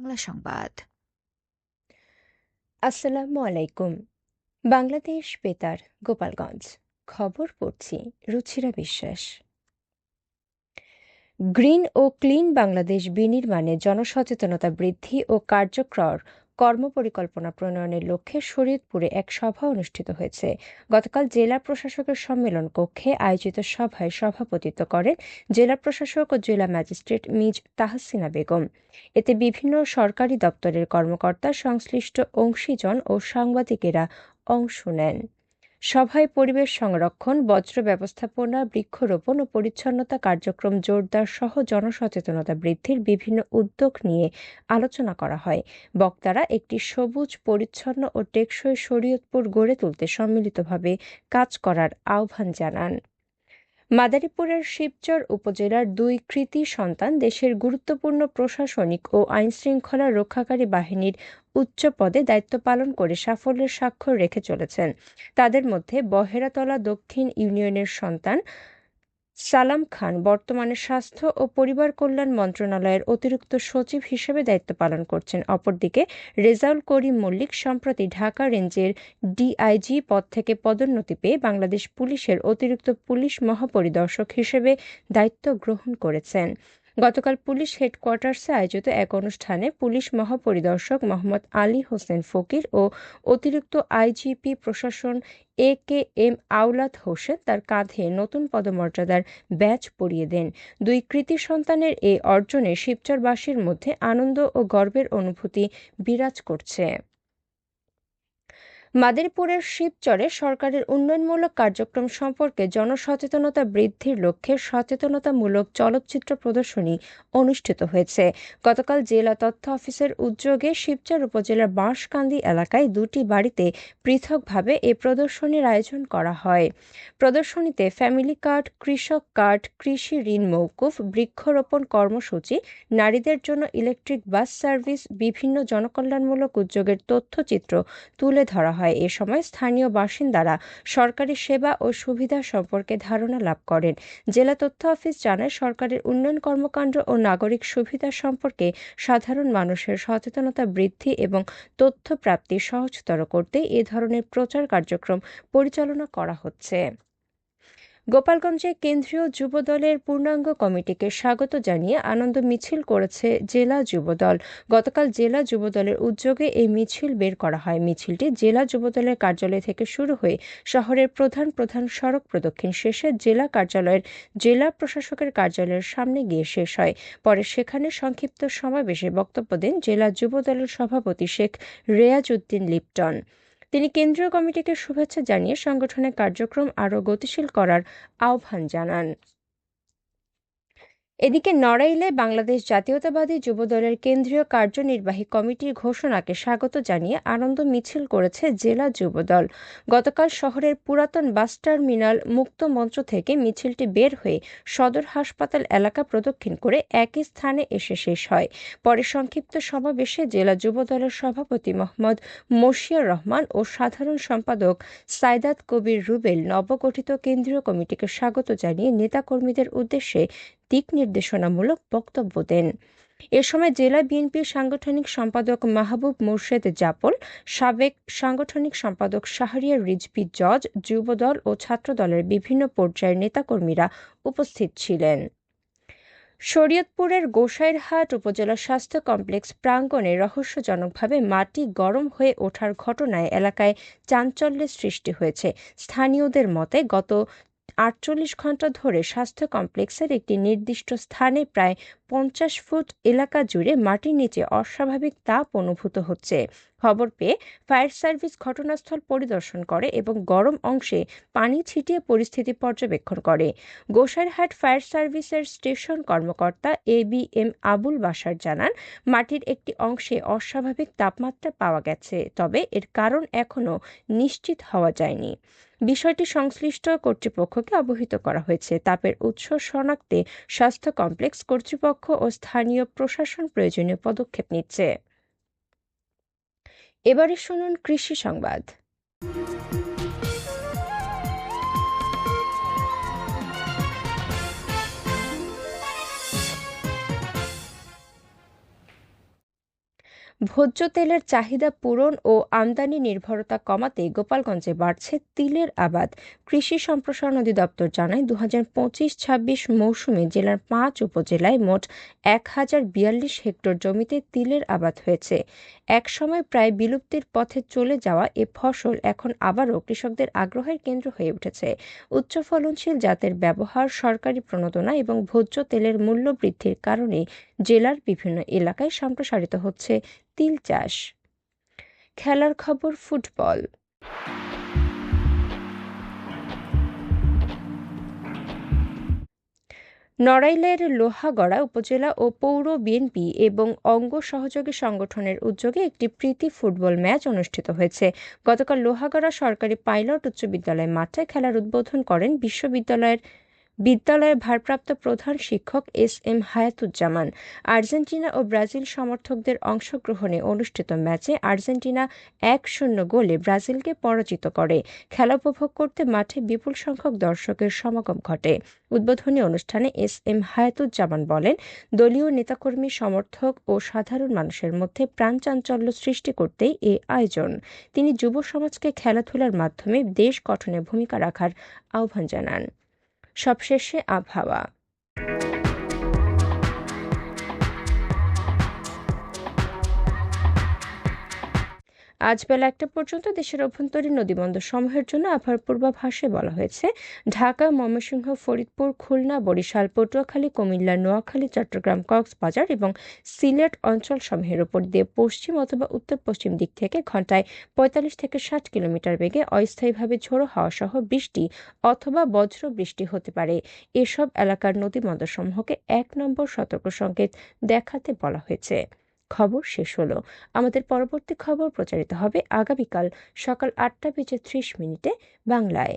বাংলা সংবাদ। আসসালামু আলাইকুম। বাংলাদেশ বেতার, গোপালগঞ্জ। খবর পড়ছি রুচিরা বিশ্বাস। গ্রিন ও ক্লিন বাংলাদেশ বিনির্মাণে জনসচেতনতা বৃদ্ধি ও কার্যকর কর্মপরিকল্পনা প্রণয়নের লক্ষ্যে শরীয়তপুরে এক সভা অনুষ্ঠিত হয়েছে। গতকাল জেলা প্রশাসকের সম্মেলন কক্ষে আয়োজিত সভায় সভাপতিত্ব করেন জেলা প্রশাসক ও জেলা ম্যাজিস্ট্রেট মিজ তাহসিনা বেগম। এতে বিভিন্ন সরকারি দপ্তরের কর্মকর্তা, সংশ্লিষ্ট অংশীজন ও সাংবাদিকেরা অংশ নেন। সভায় পরিবেশ সংরক্ষণ, বজ্র ব্যবস্থাপনা, বৃক্ষরোপণ ও পরিচ্ছন্নতা কার্যক্রম জোরদার সহ জনসচেতনতা বৃদ্ধির বিভিন্ন উদ্যোগ নিয়ে আলোচনা করা হয়। বক্তারা একটি সবুজ, পরিচ্ছন্ন ও টেকসই শরীয়তপুর গড়ে তুলতে সম্মিলিতভাবে কাজ করার আহ্বান জানান। মাদারীপুরের শিবচর উপজেলার দুই কৃতী সন্তান দেশের গুরুত্বপূর্ণ প্রশাসনিক ও আইনশৃঙ্খলা রক্ষাকারী বাহিনীর উচ্চ পদে দায়িত্ব পালন করে সাফল্যের স্বাক্ষর রেখে চলেছেন। তাদের মধ্যে বহেরাতলা দক্ষিণ ইউনিয়নের সন্তান সালাম খান বর্তমানে স্বাস্থ্য ও পরিবার কল্যাণ মন্ত্রণালয়ের অতিরিক্ত সচিব হিসেবে দায়িত্ব পালন করছেন। অপরদিকে রেজাউল করিম মল্লিক সম্প্রতি ঢাকা রেঞ্জের ডিআইজি পদ থেকে পদোন্নতি পেয়ে বাংলাদেশ পুলিশের অতিরিক্ত পুলিশ মহাপরিদর্শক হিসেবে দায়িত্ব গ্রহণ করেছেন। গতকাল পুলিশ হেডকোয়ার্টার্সে আয়োজিত এক অনুষ্ঠানে পুলিশ মহাপরিদর্শক মোহাম্মদ আলী হোসেন ফকির ও অতিরিক্ত আইজিপি প্রশাসন একেএম আওলাদ হোসেন তার কাঁধে নতুন পদমর্যাদার ব্যাজ পরিয়ে দেন। দুই কৃতী সন্তানের এই অর্জনে শিবচরবাসীর মধ্যে আনন্দ ও গর্বের অনুভূতি বিরাজ করছে। মাদারীপুরের শিবচরে সরকারের উন্নয়নমূলক কার্যক্রম সম্পর্কে জনসচেতনতা বৃদ্ধির লক্ষ্যে সচেতনতামূলক চলচ্চিত্র প্রদর্শনী অনুষ্ঠিত হয়েছে। গতকাল জেলা তথ্য অফিসের উদ্যোগে শিবচর উপজেলার বাঁশকান্দি এলাকায় দুটি বাড়িতে পৃথকভাবে এ প্রদর্শনীর আয়োজন করা হয়। প্রদর্শনীতে ফ্যামিলি কার্ড, কৃষক কার্ড, কৃষি ঋণ মওকুফ, বৃক্ষরোপণ কর্মসূচি, নারীদের জন্য ইলেকট্রিক বাস সার্ভিস, বিভিন্ন জনকল্যাণমূলক উদ্যোগের তথ্যচিত্র তুলে ধরা হয়। এ সময় স্থানীয় বাসিন্দারা সরকারি সেবা ও সুবিধা সম্পর্কে ধারণা লাভ করেন। জেলা তথ্য অফিস জানায়, সরকারের উন্নয়ন কর্মকাণ্ড ও নাগরিক সুবিধা সম্পর্কে সাধারণ মানুষের সচেতনতা বৃদ্ধি এবং তথ্য প্রাপ্তি সহজতর করতে এ ধরনের প্রচার কার্যক্রম পরিচালনা করা হচ্ছে। গোপালগঞ্জে কেন্দ্রীয় যুবদলের পূর্ণাঙ্গ কমিটিকে স্বাগত জানিয়ে আনন্দ মিছিল করেছে জেলা যুবদল। গতকাল জেলা যুবদলের উদ্যোগে এই মিছিল বের করা হয়। মিছিলটি জেলা যুবদলের কার্যালয় থেকে শুরু হয়ে শহরের প্রধান প্রধান সড়ক প্রদক্ষিণ শেষে জেলা কার্যালয়ের জেলা প্রশাসকের কার্যালয়ের সামনে গিয়ে শেষ হয়। পরে সেখানে সংক্ষিপ্ত সমাবেশে বক্তব্য দেন জেলা যুবদলের সভাপতি শেখ রেয়াজ উদ্দিন লিপটন। তিনি কেন্দ্রীয় কমিটিকে শুভেচ্ছা জানিয়ে সংগঠনের কার্যক্রম আরও গতিশীল করার আহ্বান জানান। এদিকে নড়াইলে বাংলাদেশ জাতীয়তাবাদী যুবদলের কেন্দ্রীয় কার্যনির্বাহী কমিটির ঘোষণাকে স্বাগত জানিয়ে আনন্দ মিছিল করেছে জেলা যুবদল। গতকাল শহরের পুরাতন বাস টার্মিনাল মুক্ত মঞ্চ থেকে মিছিলটি বের হয়ে সদর হাসপাতাল এলাকা প্রদক্ষিণ করে একই স্থানে এসে শেষ হয়। পরে সংক্ষিপ্ত সমাবেশে জেলা যুবদলের সভাপতি মোহাম্মদ মশিউর রহমান ও সাধারণ সম্পাদক সাইদাত কবির রুবেল নবগঠিত কেন্দ্রীয় কমিটিকে স্বাগত জানিয়ে নেতাকর্মীদের উদ্দেশ্যে দিক নির্দেশনামূলক বক্তব্য দেন। এ সময় জেলা বিএনপির সাংগঠনিক সম্পাদক মাহবুব মোর্শেদ জাপল, সাবেক সাংগঠনিক সম্পাদক শাহরিয়ার রিজভী জজ, যুবদল ও ছাত্রদলের বিভিন্ন পর্যায়ের নেতাকর্মীরা উপস্থিত ছিলেন। শরীয়তপুরের গোসাইরহাট উপজেলা স্বাস্থ্য কমপ্লেক্স প্রাঙ্গণে রহস্যজনকভাবে মাটি গরম হয়ে ওঠার ঘটনায় এলাকায় চাঞ্চল্যের সৃষ্টি হয়েছে। স্থানীয়দের মতে, গত ৪৮ ঘণ্টা ধরে স্বাস্থ্য কমপ্লেক্সের একটি নির্দিষ্ট স্থানে প্রায় ৫০ ফুট এলাকা জুড়ে মাটির নিচে অস্বাভাবিক তাপ অনুভূত হচ্ছে। খবর পেয়ে ফায়ার সার্ভিস ঘটনাস্থল পরিদর্শন করে এবং গরম অংশে পানি ছিটিয়ে পরিস্থিতি পর্যবেক্ষণ করে। গোসাইরহাট ফায়ার সার্ভিসের স্টেশন কর্মকর্তা এবিএম আবুল বাশার জানান, মাটির একটি অংশে অস্বাভাবিক তাপমাত্রা পাওয়া গেছে, তবে এর কারণ এখনও নিশ্চিত হওয়া যায়নি। বিষয়টি সংশ্লিষ্ট কর্তৃপক্ষকে অবহিত করা হয়েছে। তাপের উৎস শনাক্তে স্বাস্থ্য কমপ্লেক্স কর্তৃপক্ষ ও স্থানীয় প্রশাসন প্রয়োজনীয় পদক্ষেপ নিচ্ছে। এবারে শুনুন কৃষি সংবাদ। ভোজ্য তেলের চাহিদা পূরণ ও আমদানি নির্ভরতা কমাতে গোপালগঞ্জে বাড়ছে তিলের আবাদ। কৃষি সম্প্রসারণ অধিদপ্তর জানায় ২০২৫-২৬ মৌসুমে জেলার ৫ উপজেলায় মোট ১,০৪২ হেক্টর জমিতে তিলের আবাদ হয়েছে। একসময় প্রায় বিলুপ্তির পথে চলে যাওয়া এ ফসল এখন আবারও কৃষকদের আগ্রহের কেন্দ্র হয়ে উঠেছে। উচ্চ ফলনশীল জাতের ব্যবহার, সরকারি প্রণোদনা এবং ভোজ্য তেলের মূল্য বৃদ্ধির কারণে জেলার বিভিন্ন এলাকায় সম্প্রসারিত হচ্ছে তিল চাষ। খেলার খবর ফুটবল। নড়াইলের লোহাগড়া উপজেলা ও পৌর বিএনপি এবং অঙ্গ সহযোগী সংগঠনের উদ্যোগে একটি প্রীতি ফুটবল ম্যাচ অনুষ্ঠিত হয়েছে। গতকাল লোহাগড়া সরকারি পাইলট উচ্চ বিদ্যালয় মাঠে খেলার উদ্বোধন করেন বিদ্যালয়ের ভারপ্রাপ্ত প্রধান শিক্ষক এস.এম. হায়াতুজ্জামান। আর্জেন্টিনা ও ব্রাজিল সমর্থকদের অংশগ্রহণে অনুষ্ঠিত ম্যাচে আর্জেন্টিনা ১-০ গোলে ব্রাজিলকে পরাজিত করে। খেলা উপভোগ করতে মাঠে বিপুল সংখ্যক দর্শকের সমাগম ঘটে। উদ্বোধনী অনুষ্ঠানে এস.এম. হায়াতুজ্জামান বলেন, দলীয় নেতাকর্মী, সমর্থক ও সাধারণ মানুষের মধ্যে প্রাণচাঞ্চল্য সৃষ্টি করতেই এ আয়োজন। তিনি যুব সমাজকে খেলাধুলার মাধ্যমে দেশ গঠনে ভূমিকা রাখার আহ্বান জানান। সবশেষে আবহাওয়া। আজ বেলা ১টা পর্যন্ত দেশের অভ্যন্তরীণ নদীবন্দর সমূহের জন্য আবহাওয়ার পূর্বাভাসে বলা হয়েছে, ঢাকা, ময়মনসিংহ, ফরিদপুর, খুলনা, বরিশাল, পটুয়াখালী, কুমিল্লা, নোয়াখালী, চট্টগ্রাম, কক্সবাজার এবং সিলেট অঞ্চলসমূহের উপর দিয়ে পশ্চিম অথবা উত্তর-পশ্চিম দিক থেকে ঘন্টায় ৪৫ থেকে ৬০ কিলোমিটার বেগে অস্থায়ীভাবে ঝোড়ো হাওয়া সহ বৃষ্টি অথবা বজ্র বৃষ্টি হতে পারে। এসব এলাকার নদীবন্দরসমূহকে ১ নম্বর সতর্ক সংকেত দেখাতে বলা হয়েছে। খবর শেষ হলো। আমাদের পরবর্তী খবর প্রচারিত হবে আগামীকাল সকাল ৮টা বেজে ৩০ মিনিটে বাংলায়।